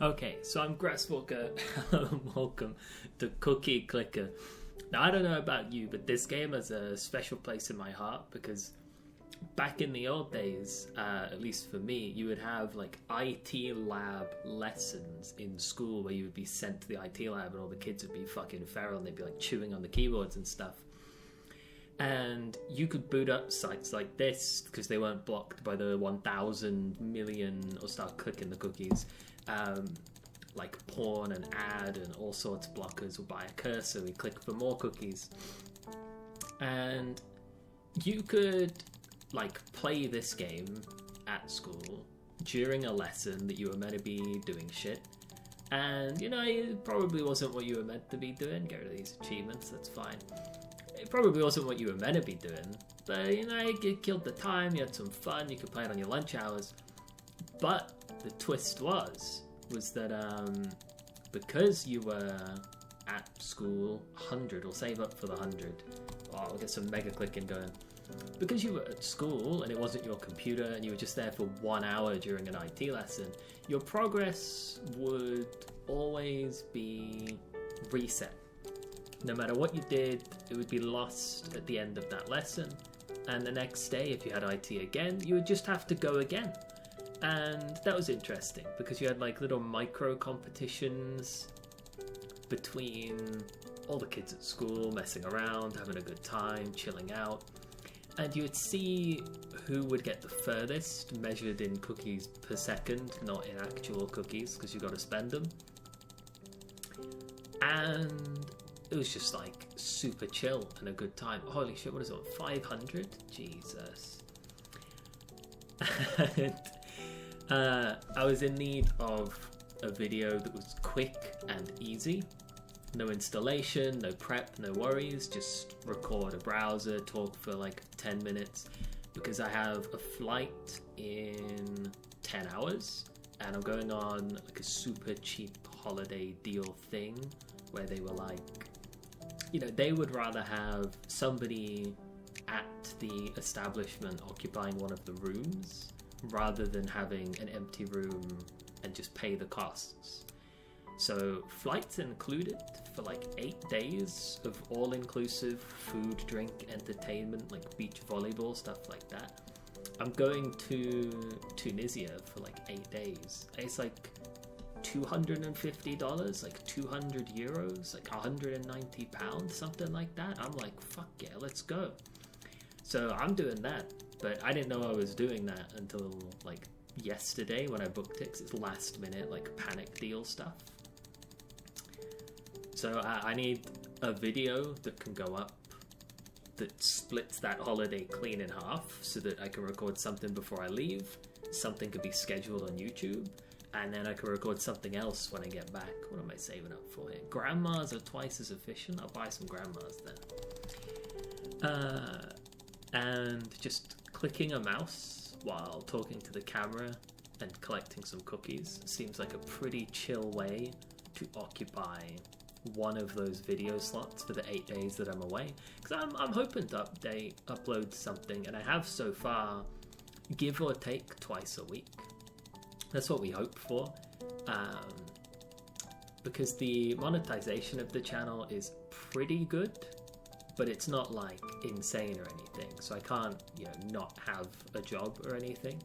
Okay, so I'm Grasswalker. Welcome to Cookie Clicker. Now, I don't know about you, but this game has a special place in my heart because back in the old days, at least for me, you would have like IT lab lessons in school where you would be sent to the IT lab and all the kids would be fucking feral and they'd be like chewing on the keyboards and stuff. And you could boot up sites like this because they weren't blocked by the 1,000 million or start clicking the cookies. Like porn and ad and all sorts of blockers. We'll buy a cursor, we click for more cookies. And you could like play this game at school during a lesson that you were meant to be doing shit. And, you know, it probably wasn't what you were meant to be doing. Get rid of these achievements, that's fine. It probably wasn't what you were meant to be doing. But, you know, it killed the time, you had some fun, you could play it on your lunch hours. But the twist was that because you were at school 100, or save up for the 100, I'll get some mega clicking going. Because you were at school and it wasn't your computer and you were just there for 1 hour during an IT lesson, your progress would always be reset. No matter what you did, it would be lost at the end of that lesson. And the next day, if you had IT again, you would just have to go again. And that was interesting because you had like little micro competitions between all the kids at school, messing around, having a good time, chilling out. And you would see who would get the furthest, measured in cookies per second, not in actual cookies, because you've got to spend them. And it was just like super chill and a good time. Holy shit, what is it? 500? Jesus. And I was in need of a video that was quick and easy. No installation, no prep, no worries. Just record a browser, talk for like 10 minutes. Because I have a flight in 10 hours. And I'm going on like a super cheap holiday deal thing. Where they were like, you know, they would rather have somebody at the establishment occupying one of the rooms rather than having an empty room and just pay the costs. So flights included for like 8 days of all-inclusive food, drink, entertainment, like beach volleyball, stuff like that. I'm going to Tunisia for like 8 days. It's like $250, like 200 euros, like 190 pounds, something like that. I'm like, fuck yeah, let's go. So I'm doing that, but I didn't know I was doing that until like yesterday when I booked it, 'cause it's last minute, like panic deal stuff. So I need a video that can go up that splits that holiday clean in half so that I can record something before I leave, something could be scheduled on YouTube, and then I can record something else when I get back. What am I saving up for here? Grandmas are twice as efficient. I'll buy some grandmas then. And just clicking a mouse while talking to the camera and collecting some cookies seems like a pretty chill way to occupy one of those video slots for the 8 days that I'm away. Because I'm hoping to upload something, and I have so far, give or take twice a week. That's what we hope for, because the monetization of the channel is pretty good, but it's not like insane or anything, so I can't, you know, not have a job or anything.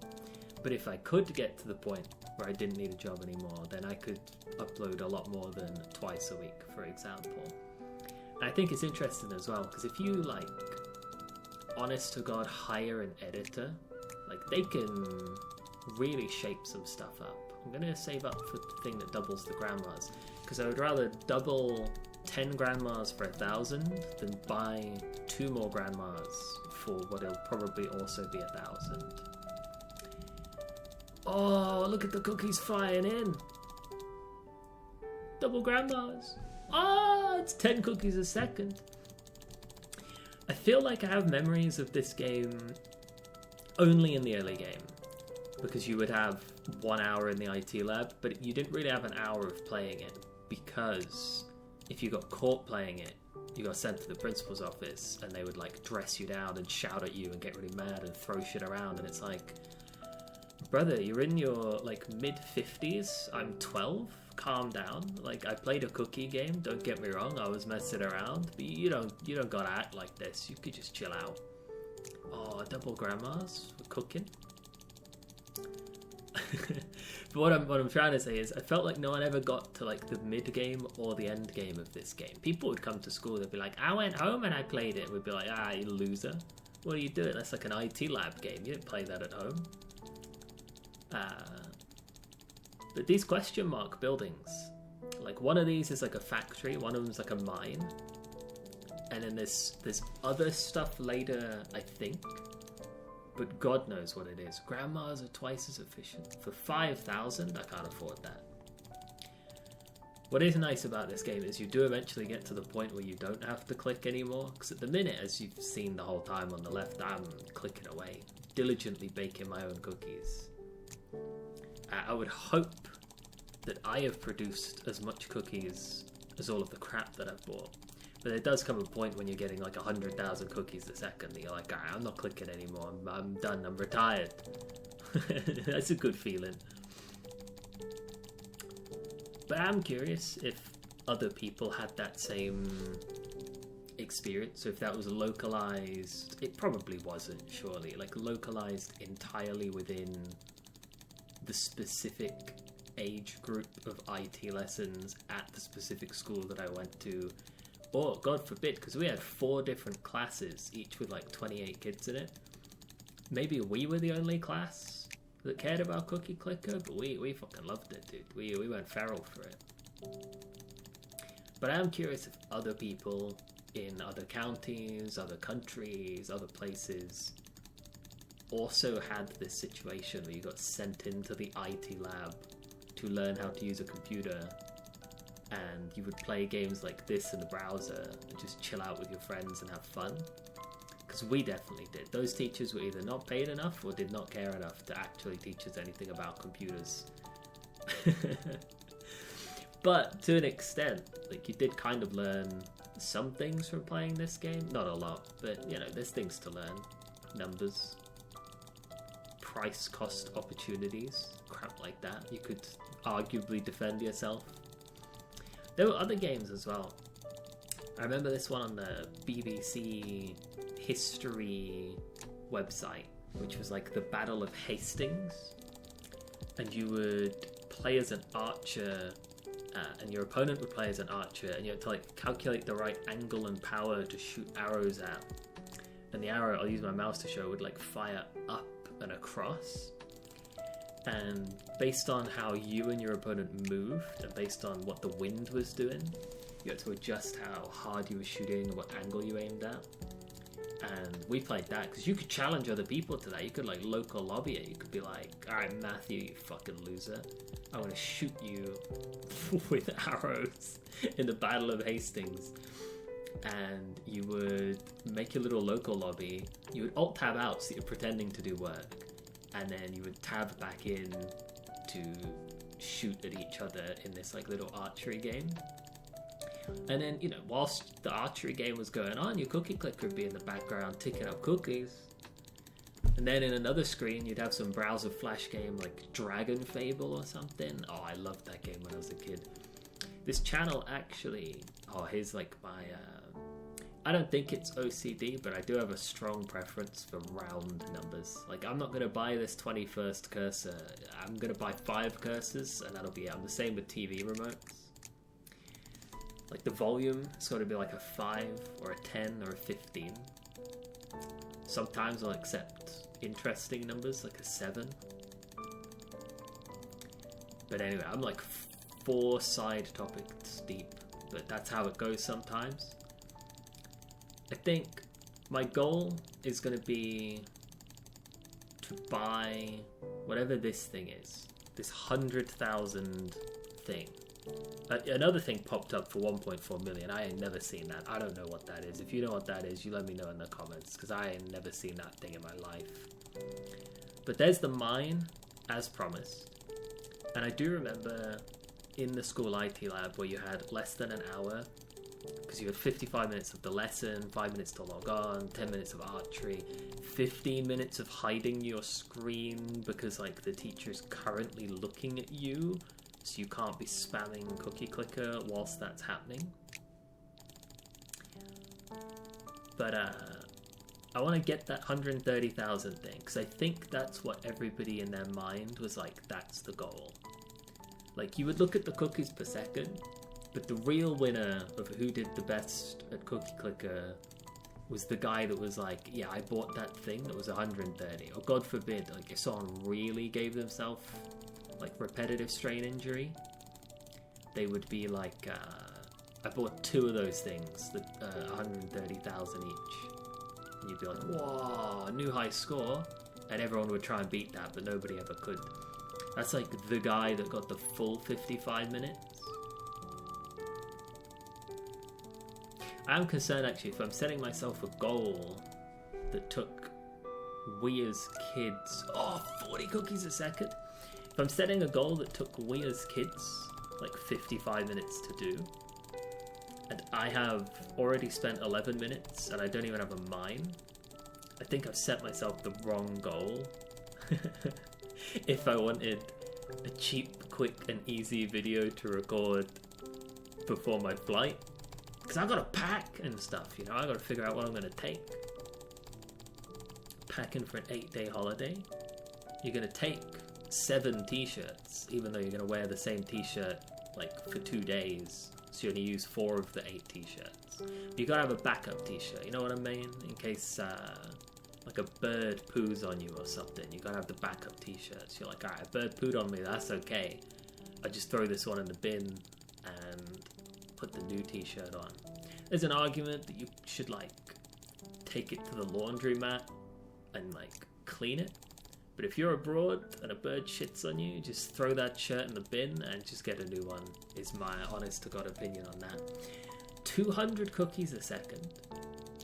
But if I could get to the point where I didn't need a job anymore, then I could upload a lot more than twice a week, for example. And I think it's interesting as well, because if you, like, honest to God, hire an editor, like, they can really shape some stuff up. I'm gonna save up for the thing that doubles the grandmas, because I would rather double 10 grandmas for 1,000 than buy 2 more grandmas for what it'll probably also be 1,000. Oh, look at the cookies flying in. Double grandmas. Oh, it's 10 cookies a second. I feel like I have memories of this game only in the early game, because you would have 1 hour in the IT lab, but you didn't really have an hour of playing it, because if you got caught playing it, you got sent to the principal's office and they would like dress you down and shout at you and get really mad and throw shit around, and it's like, brother, you're in your like mid-50s. I'm 12. Calm down. Like, I played a cookie game. Don't get me wrong. I was messing around, but you don't gotta act like this. You could just chill out. Oh, double grandmas for cooking. But what I'm trying to say is, I felt like no one ever got to like the mid game or the end game of this game. People would come to school. They'd be like, "I went home and I played it." We'd be like, "Ah, you loser! What are you doing? That's like an IT lab game. You didn't play that at home." But these question mark buildings, like one of these is like a factory, one of them's like a mine, and then there's other stuff later, I think, but God knows what it is. Grandmas are twice as efficient. For 5,000, I can't afford that. What is nice about this game is you do eventually get to the point where you don't have to click anymore, because at the minute, as you've seen the whole time on the left, I'm clicking away, diligently baking my own cookies. I would hope that I have produced as much cookies as all of the crap that I've bought. But there does come a point when you're getting like 100,000 cookies a second that you're like, "Alright, I'm not clicking anymore. I'm done. I'm retired." That's a good feeling. But I'm curious if other people had that same experience. So if that was localized, it probably wasn't, surely. Like localized entirely within the specific age group of IT lessons at the specific school that I went to, or God forbid, because we had 4 different classes, each with like 28 kids in it. Maybe we were the only class that cared about Cookie Clicker, but we fucking loved it, dude. We went feral for it. But I'm curious if other people in other counties, other countries, other places also had this situation where you got sent into the IT lab to learn how to use a computer, and you would play games like this in the browser and just chill out with your friends and have fun. Because we definitely did. Those teachers were either not paid enough or did not care enough to actually teach us anything about computers. But to an extent, like, you did kind of learn some things from playing this game. Not a lot, but you know, there's things to learn. Numbers, price cost opportunities, crap like that. You could arguably defend yourself. There were other games as well. I remember this one on the BBC history website, which was like the Battle of Hastings, and you would play as an archer, and your opponent would play as an archer, and you had to like calculate the right angle and power to shoot arrows at, and the arrow, I'll use my mouse to show, would like fire up and across. And based on how you and your opponent moved, and based on what the wind was doing, you had to adjust how hard you were shooting and what angle you aimed at. And we played that because you could challenge other people to that. You could like local lobby it. You could be like, "Alright, Matthew, you fucking loser, I want to shoot you with arrows in the Battle of Hastings." And you would make your little local lobby. You would alt-tab out so you're pretending to do work, and then you would tab back in to shoot at each other in this like little archery game. And then, you know, whilst the archery game was going on, your cookie clicker would be in the background ticking up cookies. And then in another screen, you'd have some browser flash game like Dragon Fable or something. Oh, I loved that game when I was a kid. This channel actually, here's like my, I don't think it's OCD, but I do have a strong preference for round numbers. Like, I'm not going to buy this 21st cursor. I'm going to buy 5 cursors, and that'll be it. I'm the same with TV remotes. Like, the volume, it's got to be like a 5 or a 10 or a 15. Sometimes I'll accept interesting numbers, like a 7. But anyway, I'm like 4 side topics deep, but that's how it goes sometimes. I think my goal is going to be to buy whatever this thing is, this 100,000 thing. Another thing popped up for 1.4 million. I ain't never seen that. I don't know what that is. If you know what that is, you let me know in the comments, because I ain't never seen that thing in my life. But there's the mine, as promised. And I do remember in the school IT lab where you had less than an hour because you had 55 minutes of the lesson, 5 minutes to log on, 10 minutes of archery, 15 minutes of hiding your screen because like the teacher's currently looking at you, so you can't be spamming cookie clicker whilst that's happening. But I want to get that 130,000 thing, because I think that's what everybody in their mind was like, that's the goal. Like, you would look at the cookies per second, but the real winner of who did the best at cookie clicker was the guy that was like, yeah, I bought that thing that was 130. Or God forbid, like if someone really gave themselves like repetitive strain injury, they would be like, I bought 2 of those things that 130,000 each. And you'd be like, whoa, a new high score. And everyone would try and beat that, but nobody ever could. That's like the guy that got the full 55 minutes. I'm concerned actually if I'm setting myself a goal that took we as kids 40 cookies a second. If I'm setting a goal that took we as kids like 55 minutes to do, and I have already spent 11 minutes and I don't even have a mine, I think I've set myself the wrong goal. If I wanted a cheap, quick and easy video to record before my flight, because I've got to pack and stuff, you know, I've got to figure out what I'm going to take. Packing for an 8-day holiday, you're going to take 7 t-shirts, even though you're going to wear the same t-shirt like for 2 days, so you only use 4 of the 8 t-shirts. You got to have a backup t-shirt, you know what I mean? In case like a bird poos on you or something, you got to have the backup t-shirts. You're like, alright, a bird pooed on me, that's okay. I just throw this one in the bin and put the new t-shirt on. There's an argument that you should like take it to the laundromat and like clean it, but if you're abroad and a bird shits on you, just throw that shirt in the bin and just get a new one, is my honest to God opinion on that. 200 cookies a second.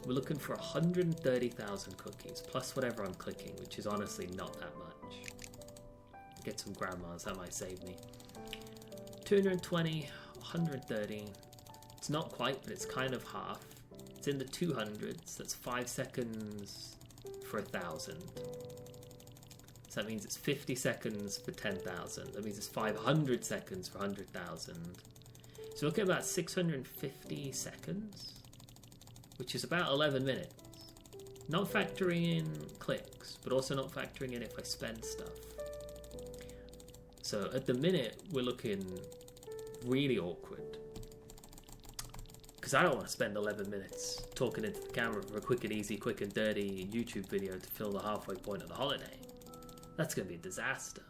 We're looking for 130,000 cookies plus whatever I'm clicking, which is honestly not that much. Get some grandmas, that might save me. 220, 130. It's not quite, but it's kind of half. It's in the 200s. That's 5 seconds for 1,000. So that means it's 50 seconds for 10,000. That means it's 500 seconds for 100,000. So look at about 650 seconds, which is about 11 minutes. Not factoring in clicks, but also not factoring in if I spend stuff. So at the minute, we're looking really awkward, because I don't want to spend 11 minutes talking into the camera for a quick and easy, quick and dirty YouTube video to fill the halfway point of the holiday. That's going to be a disaster.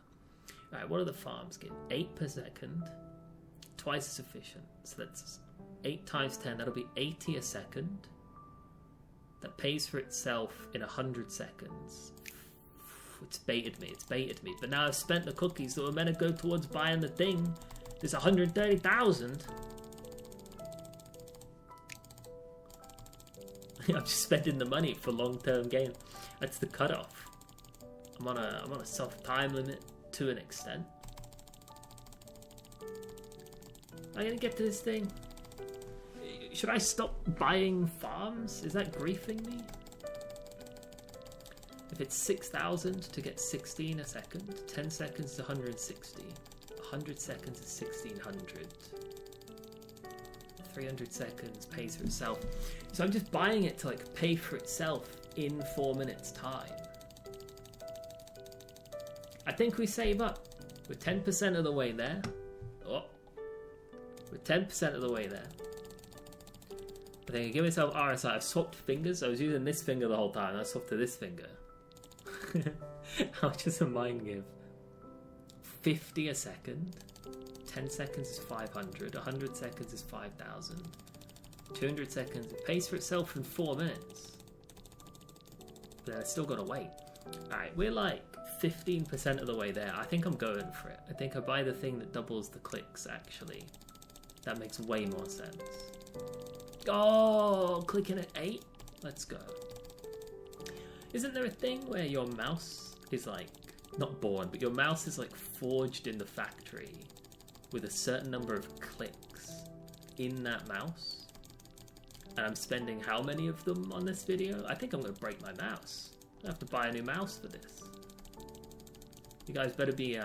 Alright, what are the farms getting? 8 per second. Twice as efficient. So that's 8 times 10. That'll be 80 a second. That pays for itself in 100 seconds. It's baited me. But now I've spent the cookies that were meant to go towards buying the thing. There's 130,000. I'm just spending the money for long-term gain. That's the cutoff. I'm on a soft time limit to an extent. Am I gonna get to this thing? Should I stop buying farms? Is that griefing me? If it's 6,000 to get 16 a second, 10 seconds is 160, 100 seconds is 1,600. 300 seconds pays for itself. So I'm just buying it to like pay for itself in 4 minutes time. I think we save up. We're 10% of the way there. Oh, we're 10% of the way there. I think I give myself RSI. I've swapped fingers. I was using this finger the whole time. I swapped to this finger. How much is a mind give? 50 a second. 10 seconds is 500. 100 seconds is 5,000. 200 seconds. It pays for itself in 4 minutes. But I still gotta wait. Alright, we're like 15% of the way there. I think I'm going for it. I think I buy the thing that doubles the clicks, actually. That makes way more sense. Oh, clicking at 8? Let's go. Isn't there a thing where your mouse is like, not born, but your mouse is like forged in the factory with a certain number of clicks in that mouse? And I'm spending how many of them on this video? I think I'm going to break my mouse. I have to buy a new mouse for this. You guys better be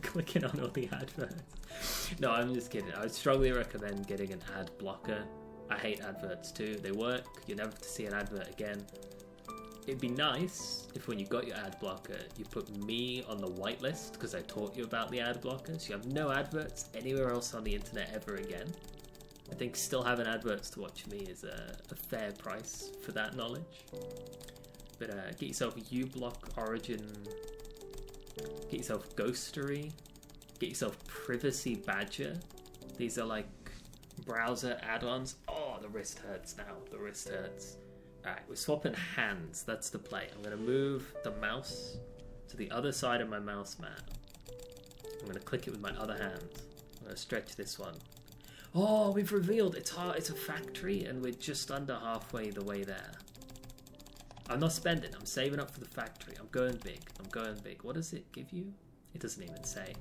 clicking on all the adverts. No, I'm just kidding. I would strongly recommend getting an ad blocker. I hate adverts too. They work. You're never to see an advert again. It'd be nice if when you got your ad blocker, you put me on the whitelist because I taught you about the ad blocker, so you have no adverts anywhere else on the internet ever again. I think still having adverts to watch me is a fair price for that knowledge. But get yourself uBlock Origin, get yourself Ghostery, get yourself Privacy Badger. These are like browser add-ons. Oh, the wrist hurts now. The wrist hurts. Alright, we're swapping hands. That's the play. I'm going to move the mouse to the other side of my mouse mat. I'm going to click it with my other hand. I'm going to stretch this one. Oh, we've revealed it's a factory and we're just under halfway the way there. I'm not spending. I'm saving up for the factory. I'm going big. I'm going big. What does it give you? It doesn't even say.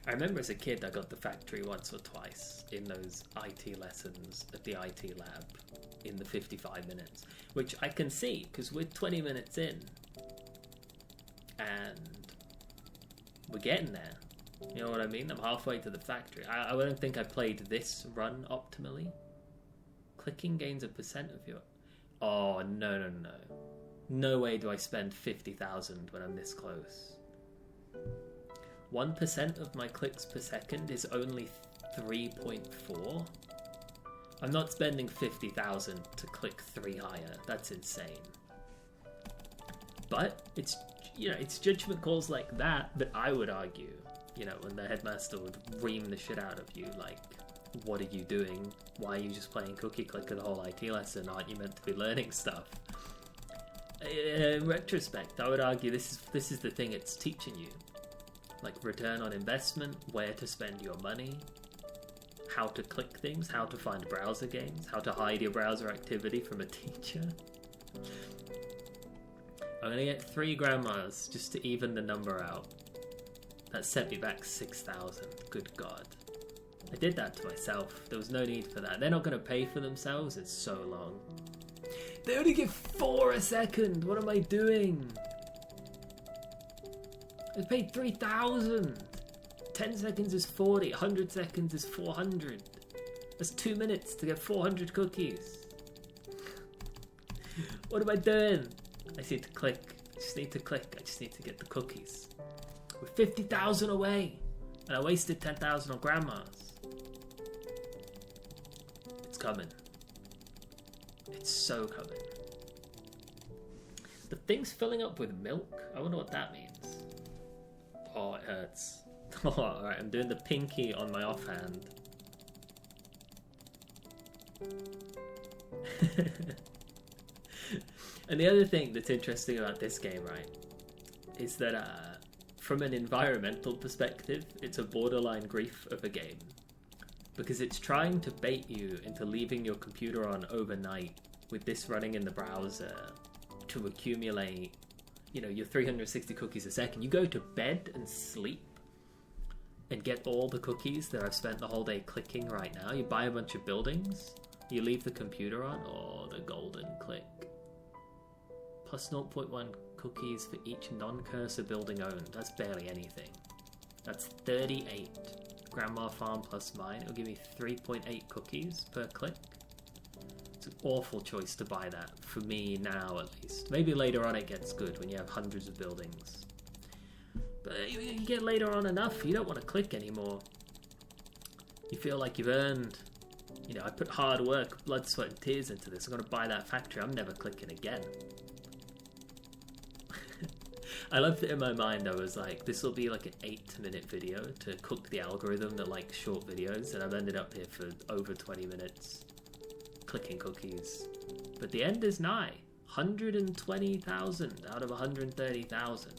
I remember as a kid I got the factory once or twice in those IT lessons at the IT lab in the 55 minutes, which I can see because we're 20 minutes in and we're getting there. You know what I mean? I'm halfway to the factory. I don't think I played this run optimally. Clicking gains a percent of your... Oh, no. No way do I spend 50,000 when I'm this close. 1% of my clicks per second is only 3.4. I'm not spending 50,000 to click 3 higher. That's insane. But it's, you know, it's judgment calls like that that I would argue, you know, when the headmaster would ream the shit out of you, like, what are you doing? Why are you just playing cookie clicker the whole IT lesson? Aren't you meant to be learning stuff? In retrospect, I would argue this is the thing it's teaching you. Like return on investment, where to spend your money, how to click things, how to find browser games, how to hide your browser activity from a teacher. I'm gonna get 3 grandmas just to even the number out. That set me back 6,000. Good God. I did that to myself. There was no need for that. They're not gonna pay for themselves. It's so long. They only give 4 a second. What am I doing? I paid 3,000. 10 seconds is 40. 100 seconds is 400. That's 2 minutes to get 400 cookies. What am I doing? I just need to click. I just need to click. I just need to get the cookies. We're 50,000 away. And I wasted 10,000 on grandmas. It's coming. It's so coming. The thing's filling up with milk. I wonder what that means. Oh, it hurts. Oh, alright, I'm doing the pinky on my offhand. And the other thing that's interesting about this game, right, is that from an environmental perspective, it's a borderline grief of a game. Because it's trying to bait you into leaving your computer on overnight with this running in the browser to accumulate, you know, your 360 cookies a second. You go to bed and sleep and get all the cookies that I've spent the whole day clicking right now. You buy a bunch of buildings, you leave the computer on. Oh, the golden click. Plus 0.1 cookies for each non-cursor building owned. That's barely anything. That's 38. Grandma Farm plus mine. It'll give me 3.8 cookies per click. It's an awful choice to buy that, for me now at least. Maybe later on it gets good when you have hundreds of buildings. But you get later on enough, you don't want to click anymore. You feel like you've earned, you know, I put hard work, blood, sweat and tears into this. I'm going to buy that factory. I'm never clicking again. I loved it in my mind. I was like, this will be like an 8-minute video to cook the algorithm that likes short videos, and I've ended up here for over 20 minutes clicking cookies. But the end is nigh. 120,000 out of 130,000.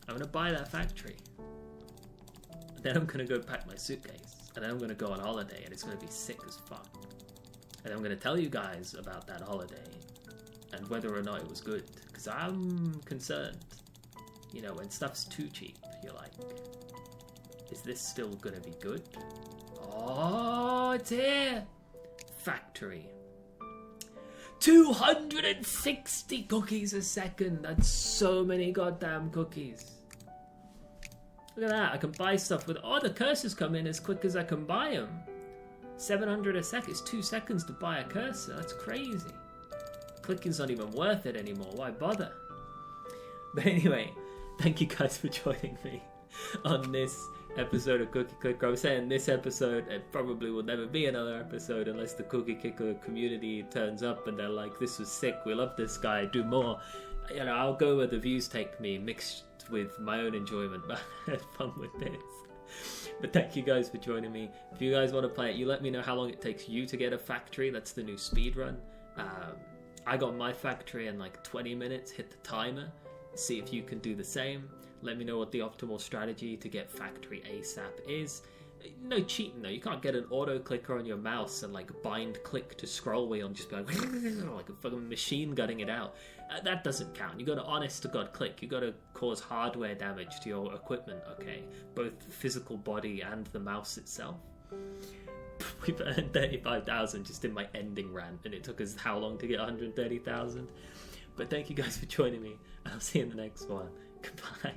I'm going to buy that factory. And then I'm going to go pack my suitcase. And then I'm going to go on holiday, and it's going to be sick as fuck. And I'm going to tell you guys about that holiday and whether or not it was good. Because I'm concerned. You know, when stuff's too cheap, you're like, is this still going to be good? Oh! Oh, it's here. Factory. 260 cookies a second. That's so many goddamn cookies. Look at that. I can buy stuff with... Oh, the cursors come in as quick as I can buy them. 700 a second. It's 2 seconds to buy a cursor. That's crazy. Clicking's not even worth it anymore. Why bother? But anyway, thank you guys for joining me on this episode of Cookie Clicker. I was saying this episode, it probably will never be another episode unless the Cookie Clicker community turns up and they're like, this was sick, we love this guy, do more. You know, I'll go where the views take me, mixed with my own enjoyment, but I had fun with this. But thank you guys for joining me. If you guys want to play it, you let me know how long it takes you to get a factory. That's the new speed run. I got my factory in like 20 minutes, hit the timer, see if you can do the same. Let me know what the optimal strategy to get factory ASAP is. No cheating though, you can't get an auto clicker on your mouse and like bind click to scroll wheel and just be like, like a fucking machine gutting it out. That doesn't count. You gotta honest to God click. You gotta cause hardware damage to your equipment, okay? Both the physical body and the mouse itself. We've earned 35,000 just in my ending rant, and it took us how long to get 130,000? But thank you guys for joining me, and I'll see you in the next one. Goodbye.